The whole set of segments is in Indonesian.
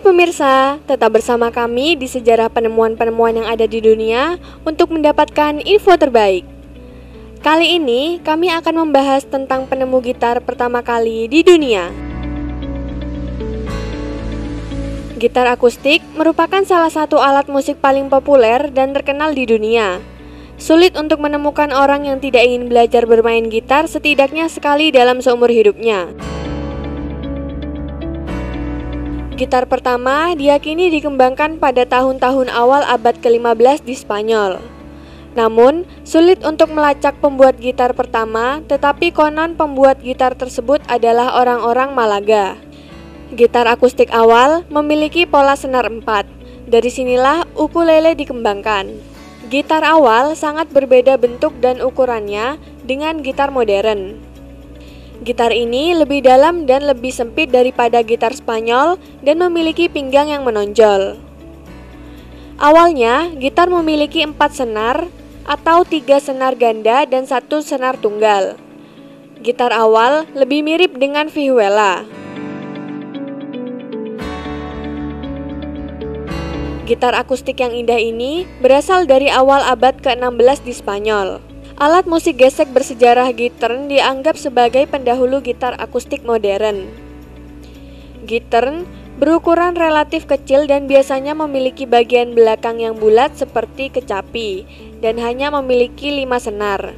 Hai pemirsa, tetap bersama kami di sejarah penemuan-penemuan yang ada di dunia untuk mendapatkan info terbaik. Kali ini kami akan membahas tentang penemu gitar pertama kali di dunia. Gitar akustik merupakan salah satu alat musik paling populer dan terkenal di dunia. Sulit untuk menemukan orang yang tidak ingin belajar bermain gitar setidaknya sekali dalam seumur hidupnya. Gitar pertama diyakini dikembangkan pada tahun-tahun awal abad ke-15 di Spanyol. Namun, sulit untuk melacak pembuat gitar pertama, tetapi konon pembuat gitar tersebut adalah orang-orang Malaga. Gitar akustik awal memiliki pola senar 4. Dari sinilah ukulele dikembangkan. Gitar awal sangat berbeda bentuk dan ukurannya dengan gitar modern. Gitar ini lebih dalam dan lebih sempit daripada gitar Spanyol dan memiliki pinggang yang menonjol. Awalnya, gitar memiliki 4 senar atau 3 senar ganda dan 1 senar tunggal. Gitar awal lebih mirip dengan vihuela. Gitar akustik yang indah ini berasal dari awal abad ke-16 di Spanyol. Alat musik gesek bersejarah gitarn dianggap sebagai pendahulu gitar akustik modern. Gitarn berukuran relatif kecil dan biasanya memiliki bagian belakang yang bulat seperti kecapi dan hanya memiliki 5 senar.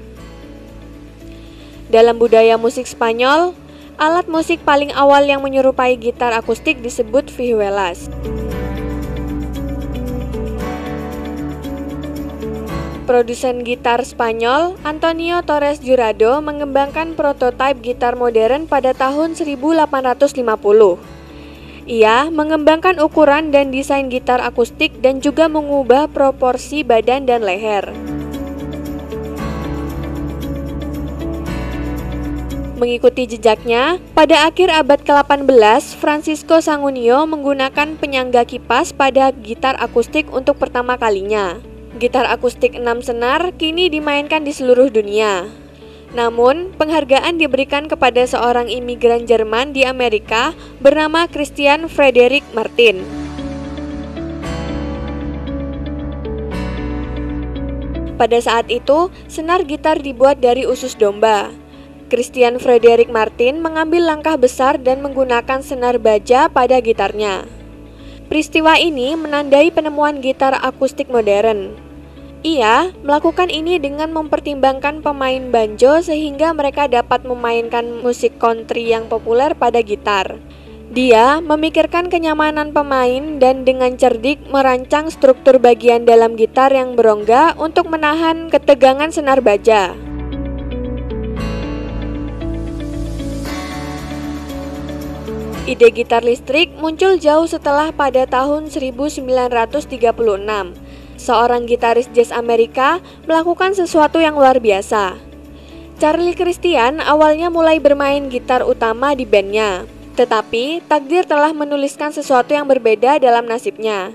Dalam budaya musik Spanyol, alat musik paling awal yang menyerupai gitar akustik disebut vihuelas. Produsen gitar Spanyol, Antonio Torres Jurado, mengembangkan prototipe gitar modern pada tahun 1850. Ia mengembangkan ukuran dan desain gitar akustik dan juga mengubah proporsi badan dan leher. Mengikuti jejaknya, pada akhir abad ke-18, Francisco Sangunio menggunakan penyangga kipas pada gitar akustik untuk pertama kalinya. Gitar akustik 6 senar kini dimainkan di seluruh dunia. Namun, penghargaan diberikan kepada seorang imigran Jerman di Amerika bernama Christian Friedrich Martin. Pada saat itu, senar gitar dibuat dari usus domba. Christian Friedrich Martin mengambil langkah besar dan menggunakan senar baja pada gitarnya. Peristiwa ini menandai penemuan gitar akustik modern. Ia melakukan ini dengan mempertimbangkan pemain banjo sehingga mereka dapat memainkan musik country yang populer pada gitar. Dia memikirkan kenyamanan pemain dan dengan cerdik merancang struktur bagian dalam gitar yang berongga untuk menahan ketegangan senar baja. Ide gitar listrik muncul jauh setelah pada tahun 1936. Seorang gitaris jazz Amerika melakukan sesuatu yang luar biasa. Charlie Christian awalnya mulai bermain gitar utama di bandnya, tetapi takdir telah menuliskan sesuatu yang berbeda dalam nasibnya.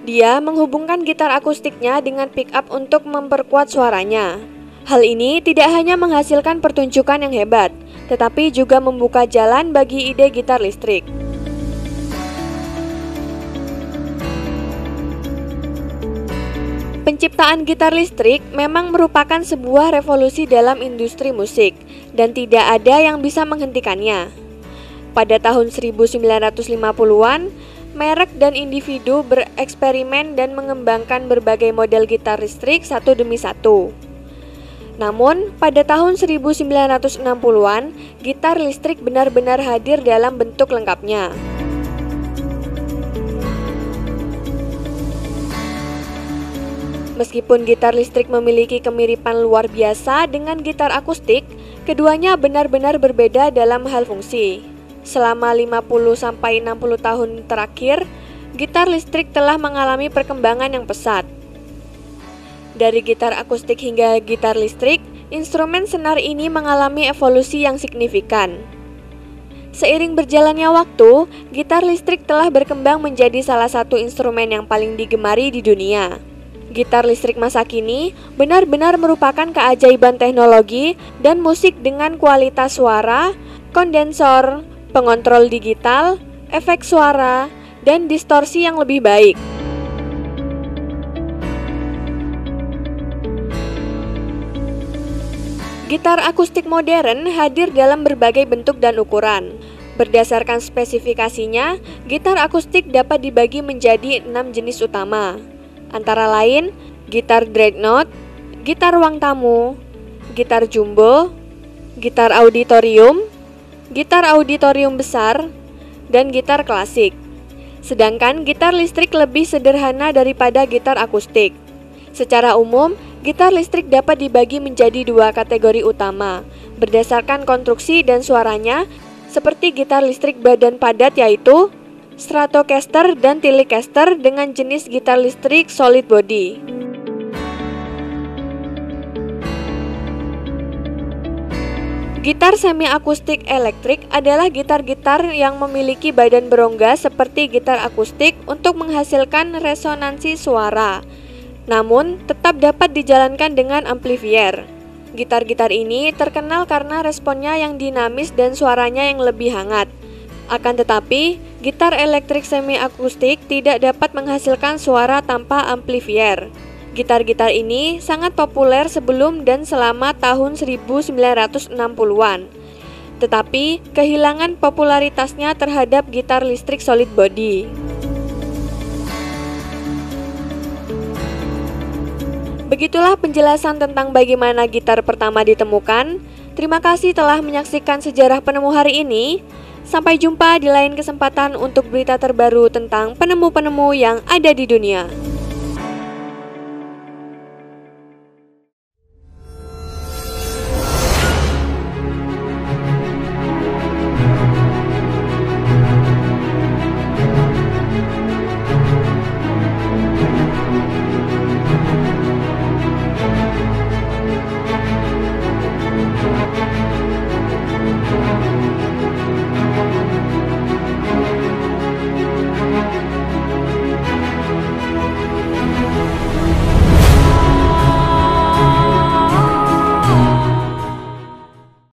Dia menghubungkan gitar akustiknya dengan pick up untuk memperkuat suaranya. Hal ini tidak hanya menghasilkan pertunjukan yang hebat, tetapi juga membuka jalan bagi ide gitar listrik. Penciptaan gitar listrik memang merupakan sebuah revolusi dalam industri musik, dan tidak ada yang bisa menghentikannya. Pada tahun 1950-an, merek dan individu bereksperimen dan mengembangkan berbagai model gitar listrik satu demi satu. Namun, pada tahun 1960-an, gitar listrik benar-benar hadir dalam bentuk lengkapnya. Meskipun gitar listrik memiliki kemiripan luar biasa dengan gitar akustik, keduanya benar-benar berbeda dalam hal fungsi. Selama 50-60 tahun terakhir, gitar listrik telah mengalami perkembangan yang pesat. Dari gitar akustik hingga gitar listrik, instrumen senar ini mengalami evolusi yang signifikan. Seiring berjalannya waktu, gitar listrik telah berkembang menjadi salah satu instrumen yang paling digemari di dunia. Gitar listrik masa kini benar-benar merupakan keajaiban teknologi dan musik dengan kualitas suara, kondensor, pengontrol digital, efek suara, dan distorsi yang lebih baik. Gitar akustik modern hadir dalam berbagai bentuk dan ukuran. Berdasarkan spesifikasinya, gitar akustik dapat dibagi menjadi 6 jenis utama, antara lain gitar dreadnought, gitar ruang tamu, gitar jumbo, gitar auditorium besar, dan gitar klasik. Sedangkan gitar listrik lebih sederhana daripada gitar akustik. Secara umum, gitar listrik dapat dibagi menjadi 2 kategori utama, berdasarkan konstruksi dan suaranya, seperti gitar listrik badan padat yaitu Stratocaster dan Telecaster dengan jenis gitar listrik solid body. Gitar semi-akustik elektrik adalah gitar-gitar yang memiliki badan berongga seperti gitar akustik untuk menghasilkan resonansi suara, namun tetap dapat dijalankan dengan amplifier. Gitar-gitar ini terkenal karena responnya yang dinamis dan suaranya yang lebih hangat. Akan tetapi, gitar elektrik semi-akustik tidak dapat menghasilkan suara tanpa amplifier. Gitar-gitar ini sangat populer sebelum dan selama tahun 1960-an. Tetapi, kehilangan popularitasnya terhadap gitar listrik solid body. Begitulah penjelasan tentang bagaimana gitar pertama ditemukan. Terima kasih telah menyaksikan sejarah penemu hari ini. Sampai jumpa di lain kesempatan untuk berita terbaru tentang penemu-penemu yang ada di dunia.